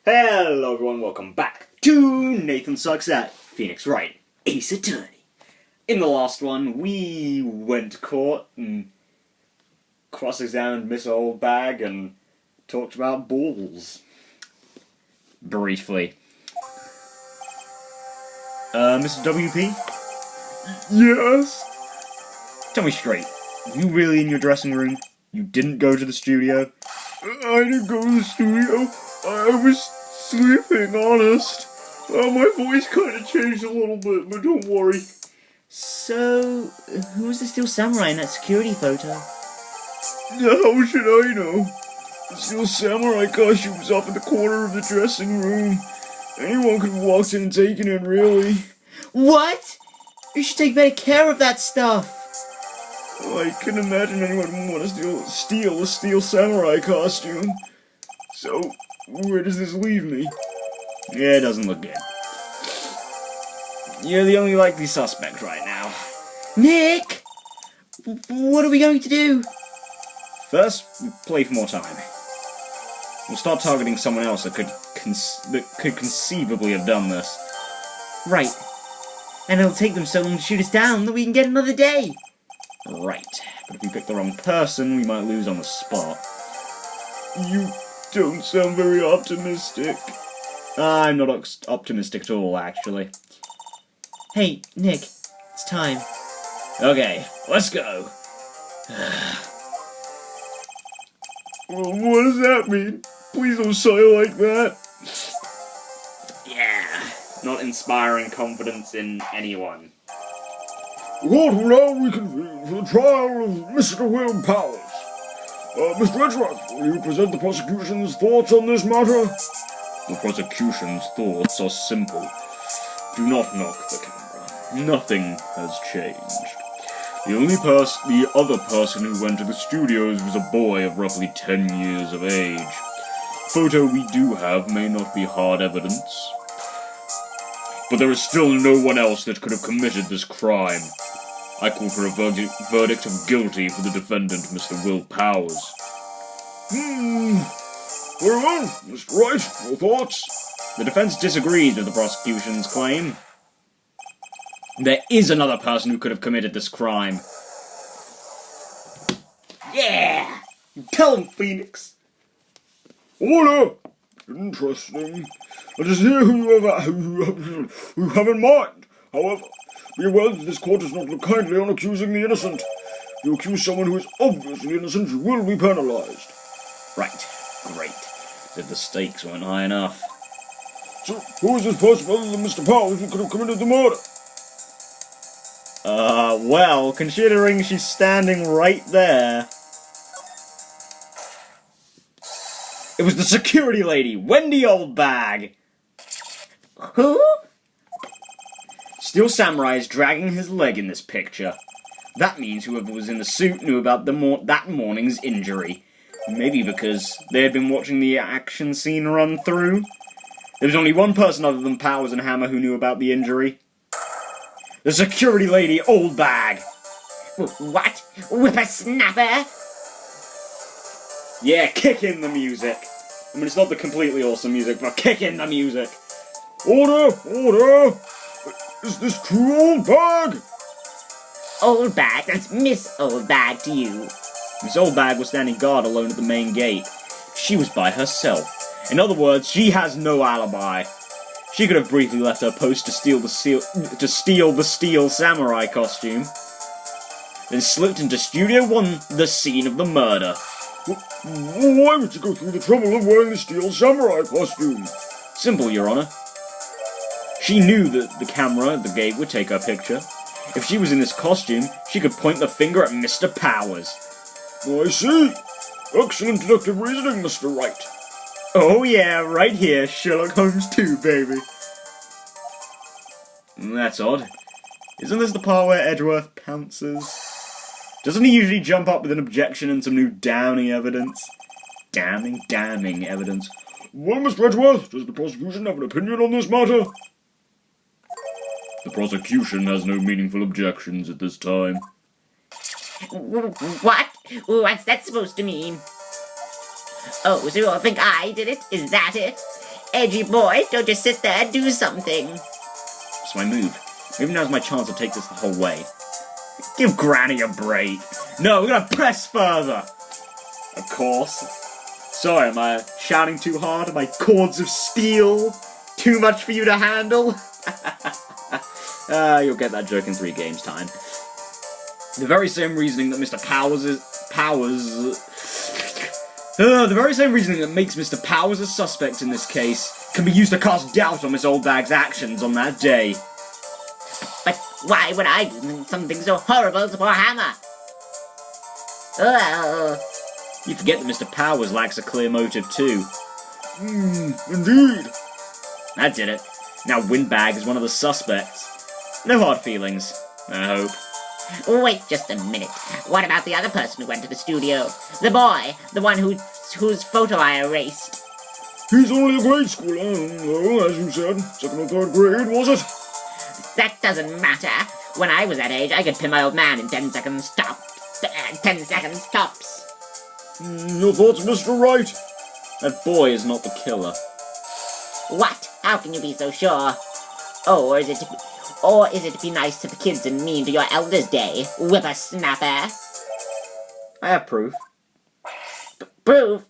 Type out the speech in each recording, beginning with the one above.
Hello everyone, welcome back to Nathan Sucks at Phoenix Wright Ace Attorney. In the last one, we went to court and cross-examined Miss Oldbag and talked about balls. Briefly. Mr. WP? Yes? Tell me straight, you really in your dressing room? You didn't go to the studio? I didn't go to the studio. I was sleeping, honest. My voice kind of changed a little bit, but don't worry. So, who was the Steel Samurai in that security photo? How should I know? The Steel Samurai costume was off in the corner of the dressing room. Anyone could have walked in and taken it, really. What? You should take better care of that stuff. I couldn't imagine anyone would want to steal a Steel Samurai costume. So, where does this leave me? Yeah, it doesn't look good. You're the only likely suspect right now. Nick! What are we going to do? First, play for more time. We'll start targeting someone else that could conceivably have done this. Right. And it'll take them so long to shoot us down that we can get another day. Right. But if we pick the wrong person, we might lose on the spot. You don't sound very optimistic. I'm not optimistic at all, actually. Hey, Nick. It's time. Okay, let's go. What does that mean? Please don't say it like that. Yeah, not inspiring confidence in anyone. The court will now reconvene for the trial of Mr. Will Powers. Mr. Edgeworth, will you present the prosecution's thoughts on this matter? The prosecution's thoughts are simple. Do not knock the camera. Nothing has changed. The other person who went to the studios was a boy of roughly 10 years of age. The photo we do have may not be hard evidence, but there is still no one else that could have committed this crime. I call for a verdict of guilty for the defendant, Mr. Will Powers. Very well, Mr. Wright, your thoughts? The defense disagrees with the prosecution's claim. There is another person who could have committed this crime. Yeah! Tell him, Phoenix! Order! Interesting. Let us hear who you have in mind. However, be aware that this court does not look kindly on accusing the innocent. If you accuse someone who is obviously innocent, you will be penalized. Right. Great. As if the stakes weren't high enough. So, who is this person other than Mr. Powers who could have committed the murder? Well, considering she's standing right there. It was the security lady, Wendy Oldbag! Who? Steel Samurai is dragging his leg in this picture. That means whoever was in the suit knew about that morning's injury. Maybe because they had been watching the action scene run through. There was only one person other than Powers and Hammer who knew about the injury. The security lady, Oldbag! What? Whippersnapper? Yeah, kick in the music. I mean, it's not the completely awesome music, but kick in the music. Order! Order! Is this true, Oldbag? Oldbag, that's Miss Oldbag to you. Miss Oldbag was standing guard alone at the main gate. She was by herself. In other words, she has no alibi. She could have briefly left her post to steal the Steel Samurai costume, then slipped into Studio 1, the scene of the murder. Why would you go through the trouble of wearing the Steel Samurai costume? Simple, Your Honor. She knew that the camera at the gate would take her picture. If she was in this costume, she could point the finger at Mr. Powers. I see. Excellent deductive reasoning, Mr. Wright. Oh yeah, right here, Sherlock Holmes 2, baby. That's odd. Isn't this the part where Edgeworth pounces? Doesn't he usually jump up with an objection and some new damning evidence? Damning evidence. Well, Mr. Edgeworth, does the prosecution have an opinion on this matter? The prosecution has no meaningful objections at this time. What? What's that supposed to mean? Oh, so you all think I did it? Is that it? Edgy boy, don't just sit there, do something. It's my move. Maybe now's my chance to take this the whole way. Give Granny a break. No, we're gonna press further. Of course. Sorry, am I shouting too hard? Are my cords of steel too much for you to handle? You'll get that joke in 3 games' time. The very same reasoning that Mr. The very same reasoning that makes Mr. Powers a suspect in this case can be used to cast doubt on Miss Oldbag's actions on that day. But why would I do something so horrible to poor Hammer? Oh. You forget that Mr. Powers lacks a clear motive too. Indeed. That did it. Now Windbag is one of the suspects. No hard feelings, I hope. Wait just a minute. What about the other person who went to the studio? The boy, the one whose photo I erased. He's only a grade schooler, though, as you said. 2nd or 3rd grade, was it? That doesn't matter. When I was that age, I could pin my old man in 10 seconds top. 10 seconds tops. Your thoughts, Mr. Wright? That boy is not the killer. What? How can you be so sure? Or is it to be nice to the kids and mean to your elders' day, whippersnapper? I have proof. Proof?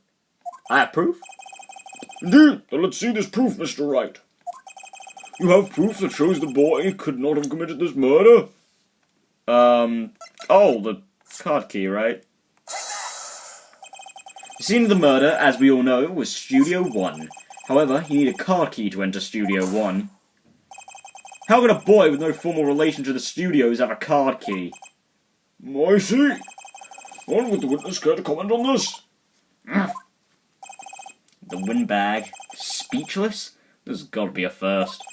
I have proof? Indeed. Then let's see this proof, Mr. Wright. You have proof that shows the boy could not have committed this murder? Oh, the card key, right? The scene of the murder, as we all know, was Studio 1. However, you need a card key to enter Studio 1. How could a boy with no formal relation to the studios have a card key? I see. Well, would the witness care to comment on this? The Windbag. Speechless? There's gotta be a first.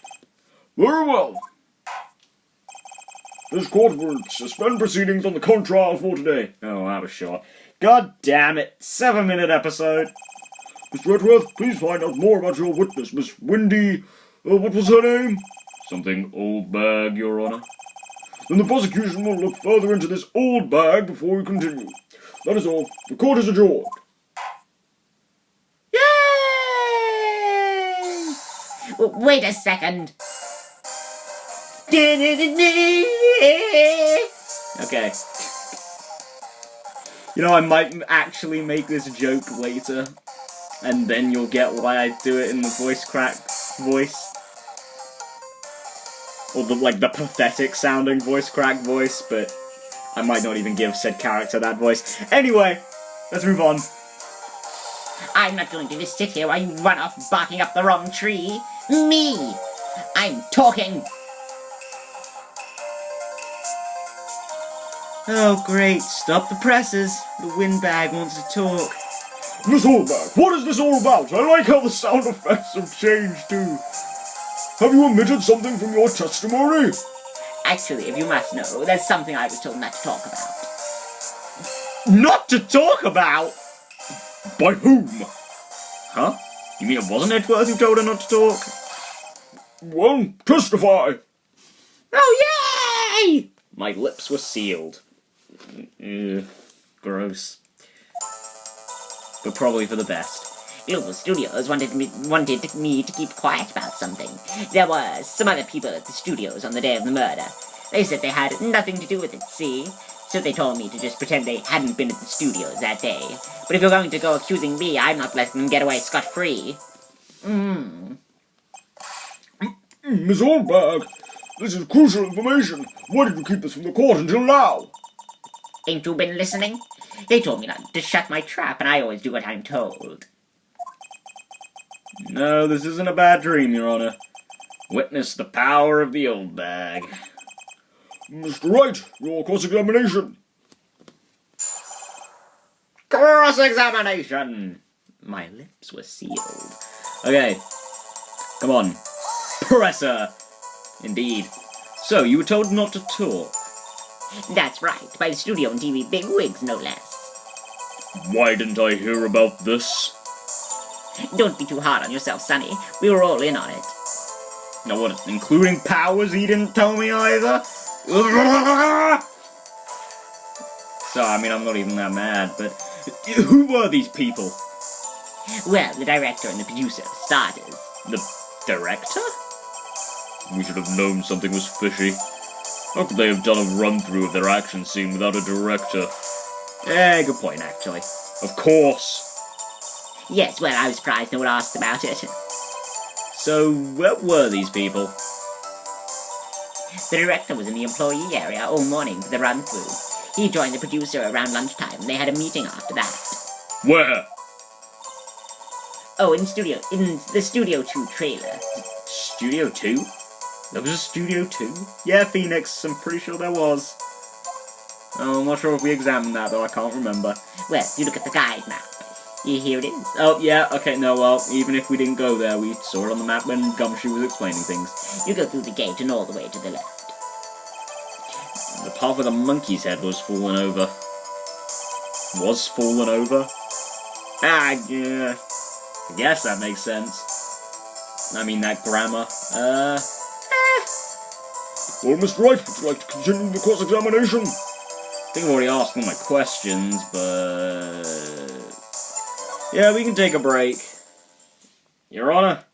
Very well. This court will suspend proceedings on the current trial for today. Oh, that was short. God damn it. 7-minute episode. Mr. Wentworth, please find out more about your witness, Miss Windy... what was her name? Something Oldbag, Your Honor. Then the prosecution will look further into this old bag before we continue. That is all. The court is adjourned. Yay! Wait a second. Okay. You know, I might actually make this joke later, and then you'll get why I do it in the voice crack voice. Or the pathetic sounding voice crack voice, but I might not even give said character that voice. Anyway, let's move on. I'm not going to just sit here while you run off barking up the wrong tree. Me! I'm talking! Oh great, stop the presses. The Windbag wants to talk. Miss Oldbag, what is this all about? I like how the sound effects have changed too. Have you omitted something from your testimony? Actually, if you must know, there's something I was told not to talk about. Not to talk about? By whom? Huh? You mean it wasn't Edgeworth who told her not to talk? Well, testify. Oh, yay! My lips were sealed. Ugh, gross. But probably for the best. Global Studios wanted me to keep quiet about something. There were some other people at the studios on the day of the murder. They said they had nothing to do with it, see? So they told me to just pretend they hadn't been at the studios that day. But if you're going to go accusing me, I'm not letting them get away scot-free. Miss Oldbag, this is crucial information. Why did you keep this from the court until now? Ain't you been listening? They told me not to shut my trap, and I always do what I'm told. No, this isn't a bad dream, Your Honor. Witness the power of the old bag. Mr. Wright, your cross-examination. Cross-examination! My lips were sealed. Okay. Come on. Presser! Indeed. So, you were told not to talk. That's right, by the studio and TV bigwigs, no less. Why didn't I hear about this? Don't be too hard on yourself, Sonny. We were all in on it. Now what, including Powers, he didn't tell me either? So, I mean, I'm not even that mad, but who were these people? Well, the director and the producer, for starters. The director? We should have known something was fishy. How could they have done a run-through of their action scene without a director? Good point, actually. Of course! Yes, well, I was surprised no one asked about it. So, where were these people? The director was in the employee area all morning for the run-through. He joined the producer around lunchtime, and they had a meeting after that. Where? Oh, in the Studio 2 trailer. Studio 2? There was a Studio 2? Yeah, Phoenix, I'm pretty sure there was. Oh, I'm not sure if we examined that, though, I can't remember. Well, you look at the guide map. Here it is. Oh, yeah, okay, no, well, even if we didn't go there, we saw it on the map when Gumshoe was explaining things. You go through the gate and all the way to the left. The part where the monkey's head was fallen over. Was fallen over? Ah, yeah. I guess that makes sense. I mean, that grammar. Well, Mr. Wright, would you like to continue the cross-examination? I think I've already asked all my questions, but... yeah, we can take a break. Your Honor.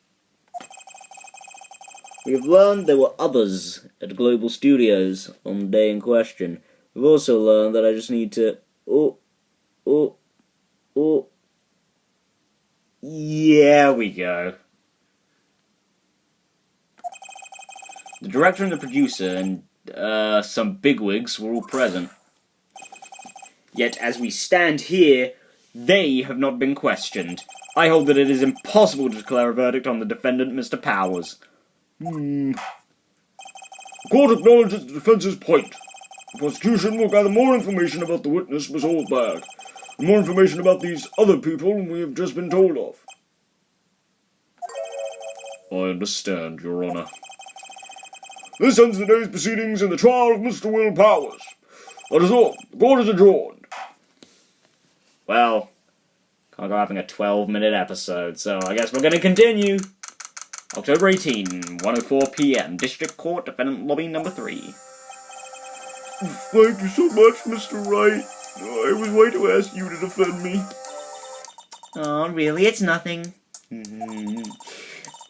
We have learned there were others at Global Studios on the day in question. We've also learned that I just need to... Yeah, we go. The director and the producer and some bigwigs were all present. Yet, as we stand here, they have not been questioned. I hold that it is impossible to declare a verdict on the defendant, Mr. Powers. The court acknowledges the defense's point. The prosecution will gather more information about the witness, Miss Oldbag, and more information about these other people we have just been told of. I understand, Your Honor. This ends the day's proceedings in the trial of Mr. Will Powers. That is all. The court is adjourned. Well, can't go having a 12-minute episode, so I guess we're going to continue. October 18, 1:04 p.m., District Court, Defendant Lobby Number 3. Thank you so much, Mr. Wright. I was waiting to ask you to defend me. Oh, really? It's nothing.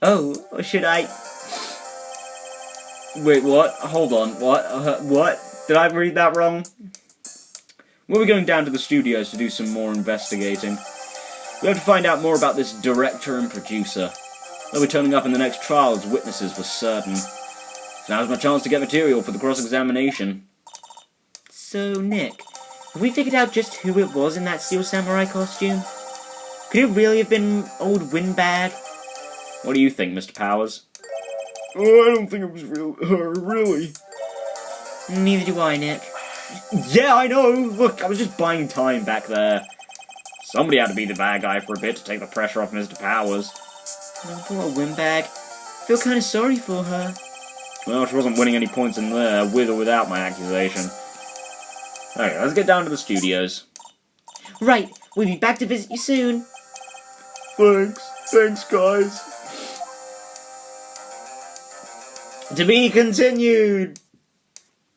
Oh, or should I... Wait, what? Hold on, what? What? Did I read that wrong? We'll be going down to the studios to do some more investigating. We have to find out more about this director and producer. They'll be turning up in the next trial as witnesses for certain. Now's my chance to get material for the cross-examination. So, Nick, have we figured out just who it was in that Steel Samurai costume? Could it really have been old Windbag? What do you think, Mr. Powers? Oh, I don't think it was her, really. Neither do I, Nick. Yeah, I know! Look, I was just buying time back there. Somebody had to be the bad guy for a bit to take the pressure off Mr. Powers. Oh, poor old Windbag. I feel kind of sorry for her. Well, she wasn't winning any points in there, with or without my accusation. Okay, let's get down to the studios. Right, we'll be back to visit you soon. Thanks, guys. To be continued!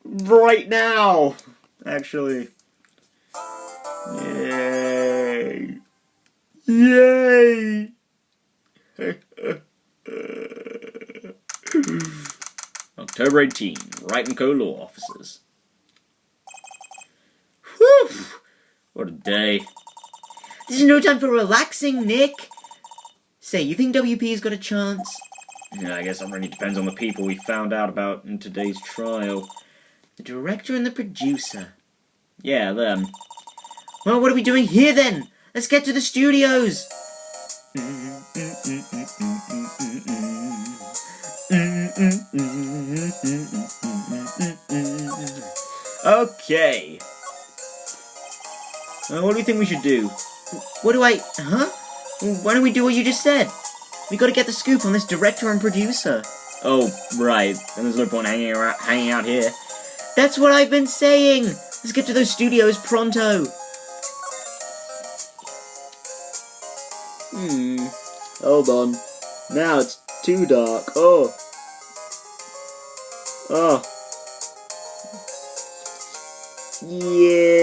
Right now! Actually. Yay! Yay! October 18, Wright & Co. Law Offices. Whew! What a day. There's no time for relaxing, Nick. Say, you think WP's got a chance? Yeah, I guess that really depends on the people we found out about in today's trial. The director and the producer. Yeah, them. Well, what are we doing here then? Let's get to the studios. Okay. What do you think we should do? What do I... Huh? Why don't we do what you just said? We gotta get the scoop on this director and producer. Oh, right. Then there's no point hanging out here. That's what I've been saying. Let's get to those studios pronto. Hold on. Now it's too dark. Oh. Yeah.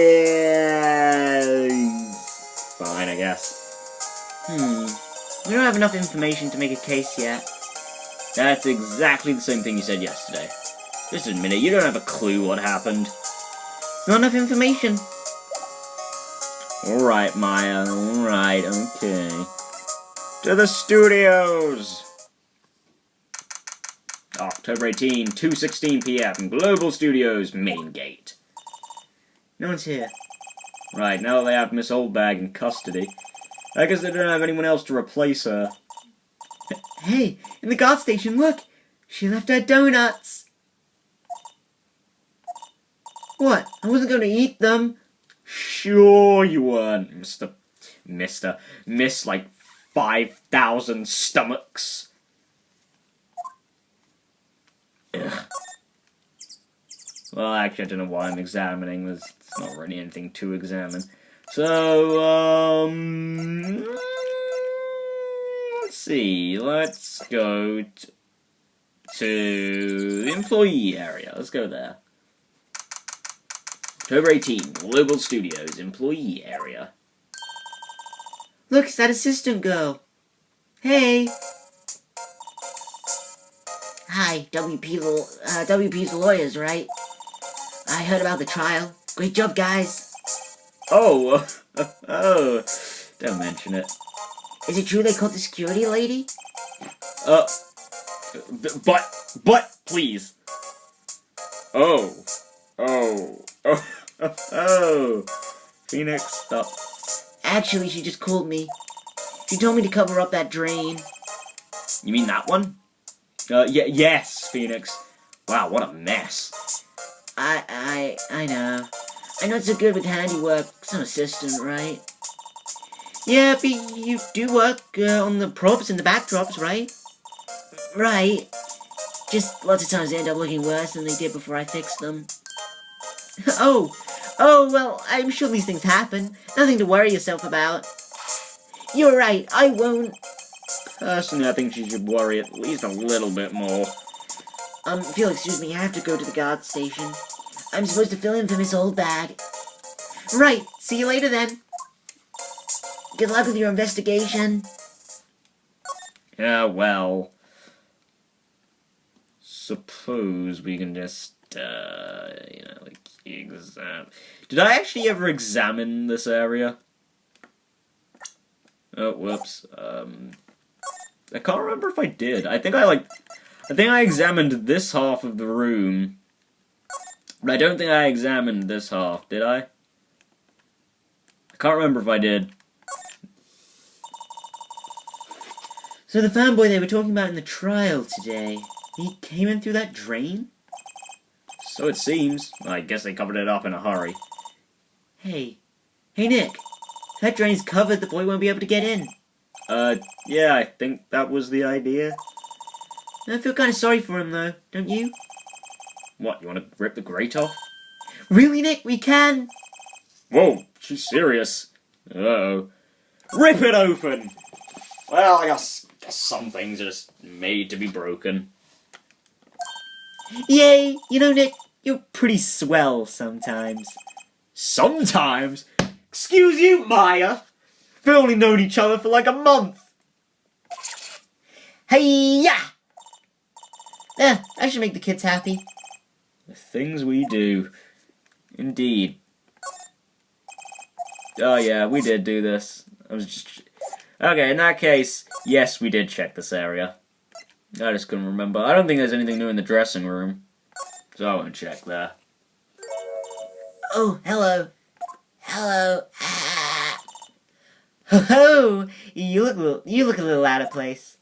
Fine, I guess. We don't have enough information to make a case yet. That's exactly the same thing you said yesterday. Just admit it, you don't have a clue what happened. Not enough information. Alright, Maya, alright, okay. To the studios! October 18, 2:16 p.m. Global Studios, main gate. No one's here. Right, now that they have Miss Oldbag in custody, I guess they don't have anyone else to replace her. Hey, in the guard station, look! She left her donuts! What? I wasn't going to eat them. Sure you weren't, Miss like 5,000 stomachs. Ugh. Well, actually, I don't know why I'm examining. There's not really anything to examine. So, let's see. Let's go to the employee area. Let's go there. October 18, Global Studios, employee area. Look, it's that assistant girl. Hey. Hi, WP's lawyers, right? I heard about the trial. Great job, guys. Oh, oh, don't mention it. Is it true they caught the security lady? But, please. Oh. Phoenix, stop. Actually, she just called me. She told me to cover up that drain. You mean that one? Yes, Phoenix. Wow, what a mess. I know. I know it's so good with handiwork. Some assistant, right? Yeah, but you do work on the props and the backdrops, right? Right. Just lots of times they end up looking worse than they did before I fixed them. Oh, well, I'm sure these things happen. Nothing to worry yourself about. You're right, I won't. Personally, I think she should worry at least a little bit more. If you'll excuse me, I have to go to the guard station. I'm supposed to fill in for Miss Oldbag. Right, see you later then. Good luck with your investigation. Yeah, well... Suppose we can just, examine... Did I actually ever examine this area? Oh, whoops. I can't remember if I did. I think I examined this half of the room. But I don't think I examined this half, did I? I can't remember if I did. So the fanboy they were talking about in the trial today, he came in through that drain? So it seems. I guess they covered it up in a hurry. Hey, Nick. If that drain's covered, the boy won't be able to get in. Yeah, I think that was the idea. I feel kind of sorry for him, though, don't you? What, you want to rip the grate off? Really, Nick? We can? Whoa, she's serious. Uh-oh. Rip it open! Well, I guess some things are just made to be broken. Yay! You know, Nick, you're pretty swell sometimes. Sometimes? Excuse you, Maya! We've only known each other for like a month! Hey-ya! Yeah, I should make the kids happy. The things we do. Indeed. Oh yeah, we did do this. I was just... Okay, in that case, yes, we did check this area. I just couldn't remember. I don't think there's anything new in the dressing room. So I won't check there. Oh, hello. Hello. Ah. Ho-ho! You look a little out of place.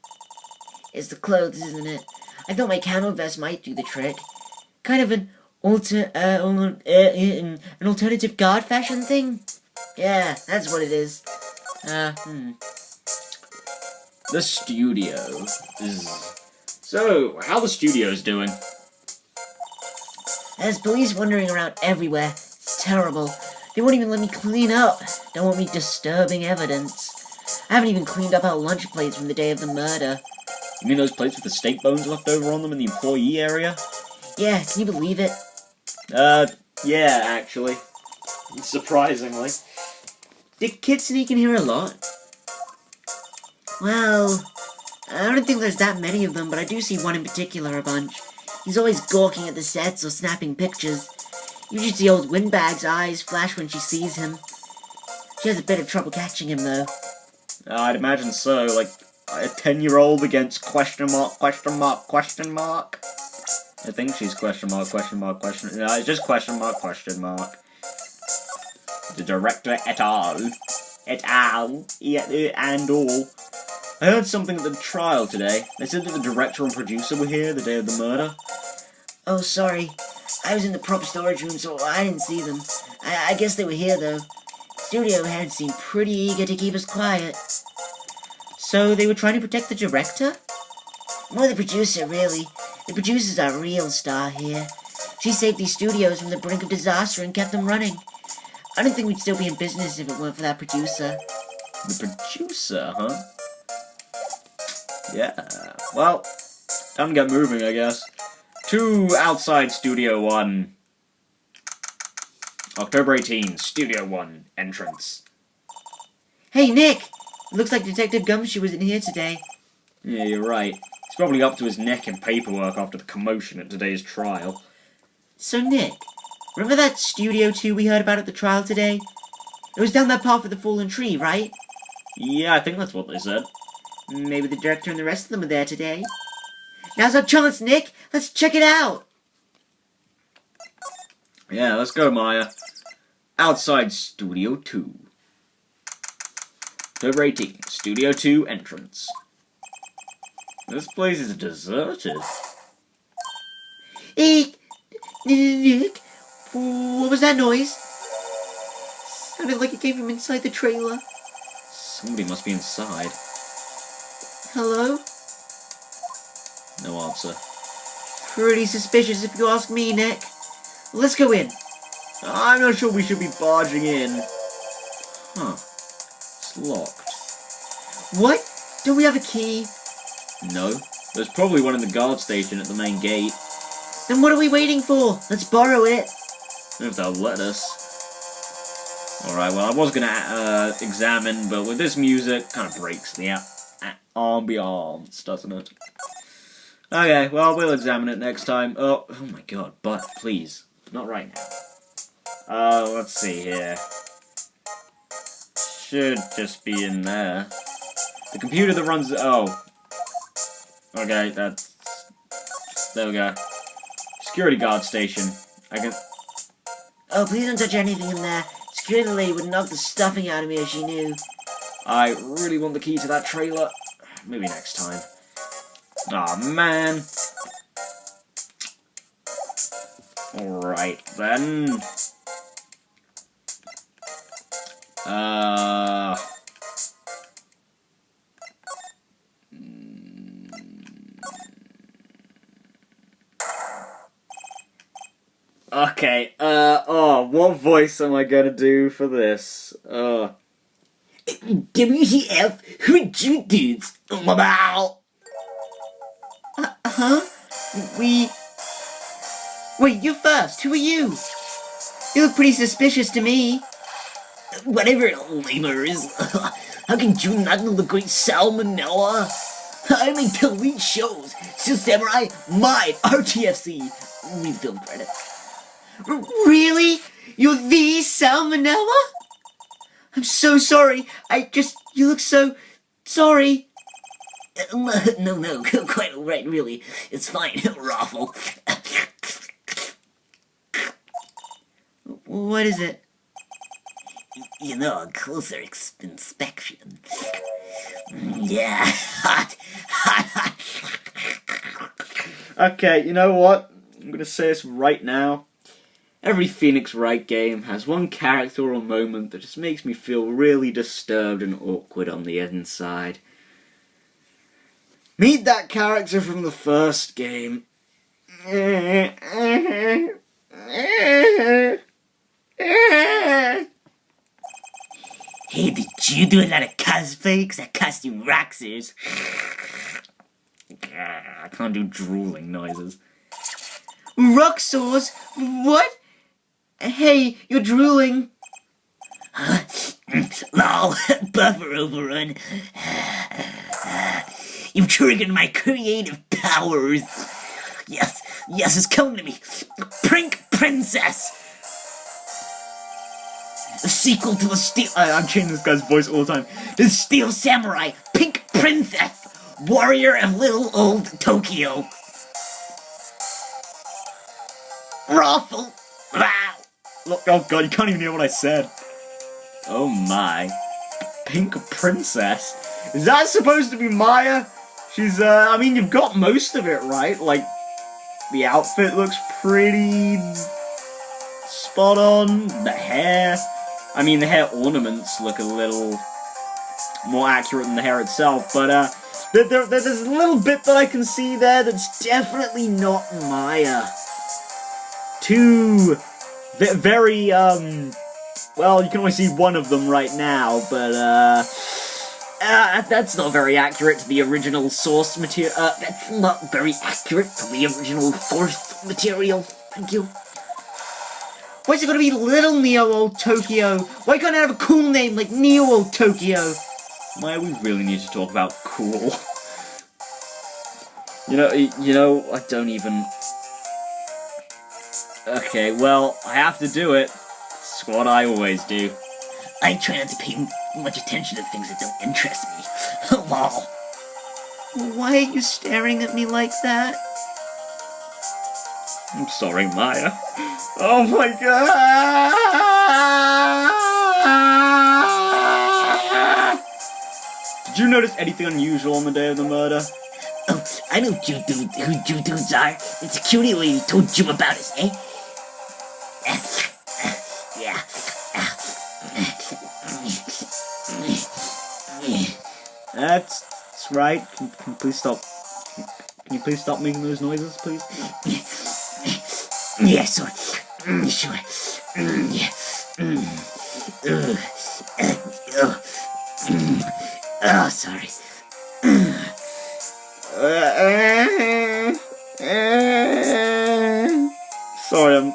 It's the clothes, isn't it? I thought my camo vest might do the trick. Kind of an alternative guard fashion thing? Yeah, that's what it is. The studio is... So, how the studio's doing? There's police wandering around everywhere. It's terrible. They won't even let me clean up. Don't want me disturbing evidence. I haven't even cleaned up our lunch plates from the day of the murder. You mean those plates with the steak bones left over on them in the employee area? Yeah, can you believe it? Yeah, actually. Surprisingly. Did kids sneak in here a lot? Well, I don't think there's that many of them, but I do see one in particular a bunch. He's always gawking at the sets or snapping pictures. You should see old Windbag's eyes flash when she sees him. She has a bit of trouble catching him, though. I'd imagine so, like a 10-year-old against question mark. I think she's question mark. No, it's just question mark. The director et al. And all. I heard something at the trial today. They said that the director and producer were here the day of the murder. Oh, sorry. I was in the prop storage room, so I didn't see them. I guess they were here, though. Studio heads seemed pretty eager to keep us quiet. So they were trying to protect the director? More the producer, really. The producer's our real star here. She saved these studios from the brink of disaster and kept them running. I don't think we'd still be in business if it weren't for that producer. The producer, huh? Yeah. Well, time to get moving, I guess. To outside Studio 1. October 18, Studio 1, entrance. Hey, Nick! It looks like Detective Gumshoe was in here today. Yeah, you're right. He's probably up to his neck in paperwork after the commotion at today's trial. So, Nick, remember that Studio 2 we heard about at the trial today? It was down that path with the fallen tree, right? Yeah, I think that's what they said. Maybe the director and the rest of them are there today. Now's our chance, Nick! Let's check it out! Yeah, let's go, Maya. Outside Studio 2. October 18, Studio 2 entrance. This place is deserted. Hey, Nick, what was that noise? Sounded like it came from inside the trailer. Somebody must be inside. Hello? No answer. Pretty suspicious if you ask me, Nick. Let's go in. I'm not sure we should be barging in. Huh. It's locked. What? Don't we have a key? No. There's probably one in the guard station at the main gate. Then what are we waiting for? Let's borrow it. I don't know if they'll let us. Alright, well, I was gonna examine, but with this music, kind of breaks the ambiance, doesn't it? Okay, well, we'll examine it next time. Oh my god, but please, not right now. Let's see here. Should just be in there. The computer that runs the... Oh. Okay, that's... There we go. Security guard station. I can... Oh, please don't touch anything in there. Security lady would knock the stuffing out of me if she knew. I really want the key to that trailer. Maybe next time. Aw, man. Alright, then. Okay, what voice am I gonna do for this? WTF? Who'd you dudes? Huh? Wait, you first. Who are you? You look pretty suspicious to me. Whatever, lamers. How can you not know the great Salmonella? I make the lead shows. Steel Samurai, Mine, RTFC. Read film credits. Really? You're the Salmonella? I'm so sorry. You look so sorry. No, quite alright, really. It's fine, Raffle. What is it? You know, a closer inspection. Yeah, hot. Okay, you know what? I'm gonna say this right now. Every Phoenix Wright game has one character or moment that just makes me feel really disturbed and awkward on the inside. Meet that character from the first game. Hey, did you do a lot of cosplay? Because that costume rocks it. I can't do drooling noises. Rock saws? What? Hey, you're drooling. Lol, buffer overrun. You've triggered my creative powers. Yes, it's coming to me. Pink Princess. The sequel to the Steel... I'm changing this guy's voice all the time. The Steel Samurai, Pink Princess, warrior of little old Tokyo. Raffle. Wow. Look, oh god, you can't even hear what I said. Oh my. Pink Princess? Is that supposed to be Maya? She's, I mean, you've got most of it, right? Like, the outfit looks pretty... spot on. The hair... I mean, the hair ornaments look a little more accurate than the hair itself, but, there's a little bit that I can see there that's definitely not Maya. Two very, well, you can only see one of them right now, but, that's not very accurate to the original source material. That's not very accurate to the original source material. Thank you. Why is it gonna be Little Neo Old Tokyo? Why can't it have a cool name like Neo Old Tokyo? Maya, we really need to talk about cool. You know, I don't even... Okay, well, I have to do it. It's what I always do. I try not to pay much attention to things that don't interest me. Lol. Why are you staring at me like that? I'm sorry, Maya. Oh my god! Did you notice anything unusual on the day of the murder? Oh, I know who you dudes are. The security lady told you about us, eh? Yeah. That's right. Can you please stop? Can you please stop making those noises, please? Yeah, sure. Sure. Yeah. Oh, sorry. Sorry,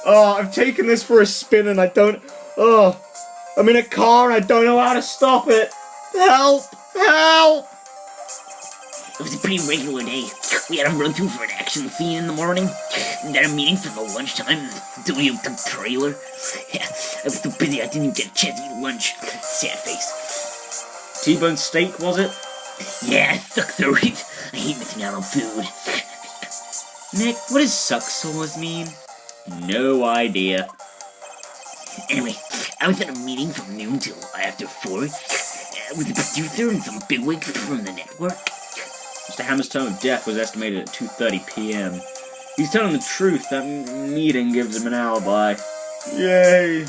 I've taken this for a spin and I don't... Oh, I'm in a car and I don't know how to stop it. Help! Help! It was a pretty regular day. We had a run through for an action scene in the morning, and then a meeting for the lunchtime in the studio trailer. Yeah, I was so busy I didn't even get a chance to eat lunch. Sad face. T-bone steak, was it? Yeah, I suck through it. I hate missing out on food. Nick, what does suck sores mean? No idea. Anyway, I was at a meeting from noon till after 4 with the producer and some bigwigs from the network. Mr. Hammer's term of death was estimated at 2:30 p.m. He's telling the truth. That meeting gives him an alibi. Yay!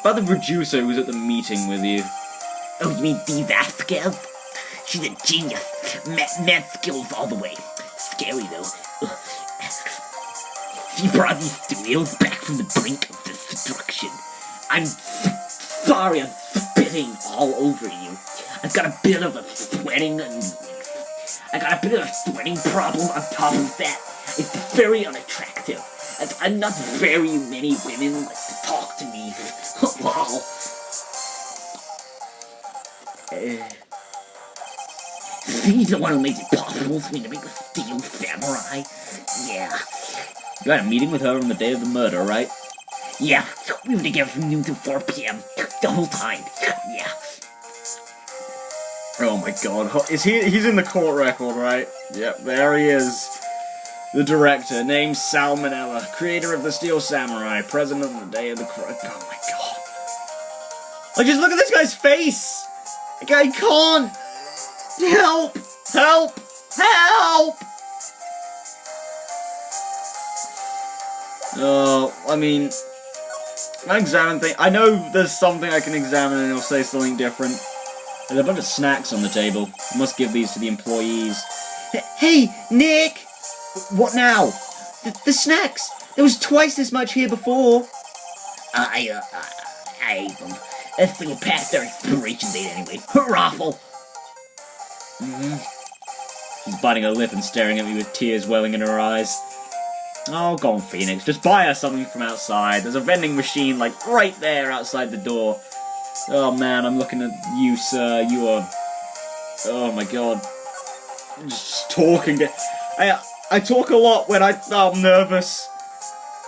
About the producer who was at the meeting with you. Oh, you mean Dee Vasquez? She's a genius. Math skills all the way. Scary, though. Ugh. She brought these studios back from the brink of destruction. I'm sorry I'm spitting all over you. I've got a bit of a sweating problem on top of that. It's very unattractive. And not very many women like to talk to me. Wow. He's the one who makes it possible for me to make a Steel Samurai. Yeah. You had a meeting with her on the day of the murder, right? Yeah, we were together from noon to 4 p.m. The whole time. Yeah. Oh my god. He's in the court record, right? Yep, there he is. The director, named Salmonella, creator of the Steel Samurai, president on the day of the crime. Oh my god. Like, just look at this guy's face! Like, I can't! Help! Help! Help! I mean, I examine things. I know there's something I can examine and it'll say something different. There's a bunch of snacks on the table. I must give these to the employees. Hey, Nick! What now? The snacks! There was twice this much here before. I ate them. That's thing past their expiration date anyway. Raffle! She's biting her lip and staring at me with tears welling in her eyes. Oh, go on, Phoenix. Just buy her something from outside. There's a vending machine, like, right there outside the door. Oh man, I'm looking at you, sir. You are... Oh my god. Just talking. I talk a lot when I'm nervous.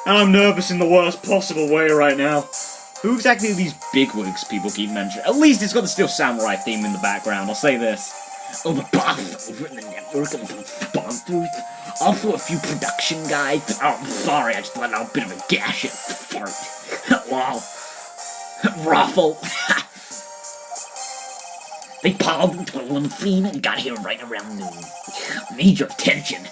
And I'm nervous in the worst possible way right now. Who exactly are these bigwigs people keep mentioning? At least it's got the Steel Samurai theme in the background, I'll say this. Oh, the boss over in the network and the sponsors. Also a few production guys. Oh, I'm sorry, I just let out a bit of a gaseous fart. Wow. Ruffle. They piled into a limousine and got here right around noon. Major attention.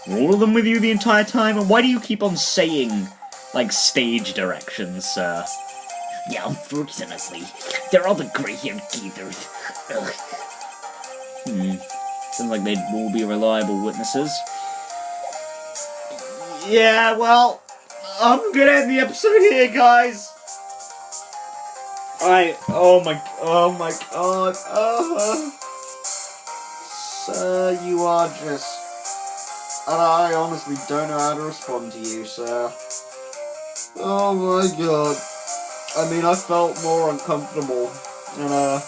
Were all of them with you the entire time? And why do you keep on saying, like, stage directions, sir? Yeah, unfortunately, they're all the gray-haired geezers. Ugh. Seems like they'd all be reliable witnesses. Yeah, well, I'm gonna end the episode here, guys. Oh my god, Sir, you are just... And I honestly don't know how to respond to you, sir. Oh my god. I mean, I felt more uncomfortable. And,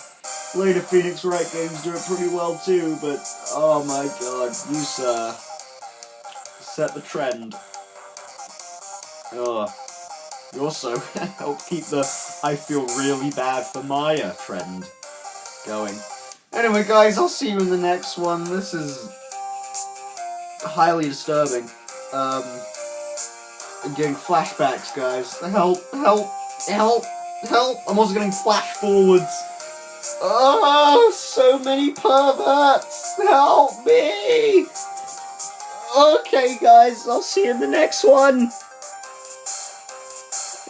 later Phoenix Wright games do it pretty well too, but... Oh my god, you, sir. Set the trend. Ugh. You also help keep the I feel really bad for Maya trend going. Anyway, guys, I'll see you in the next one. This is highly disturbing. I'm getting flashbacks, guys. Help, help, help, help! I'm also getting flash forwards. Oh, so many perverts! Help me! Okay, guys, I'll see you in the next one.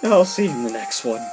I'll see you in the next one.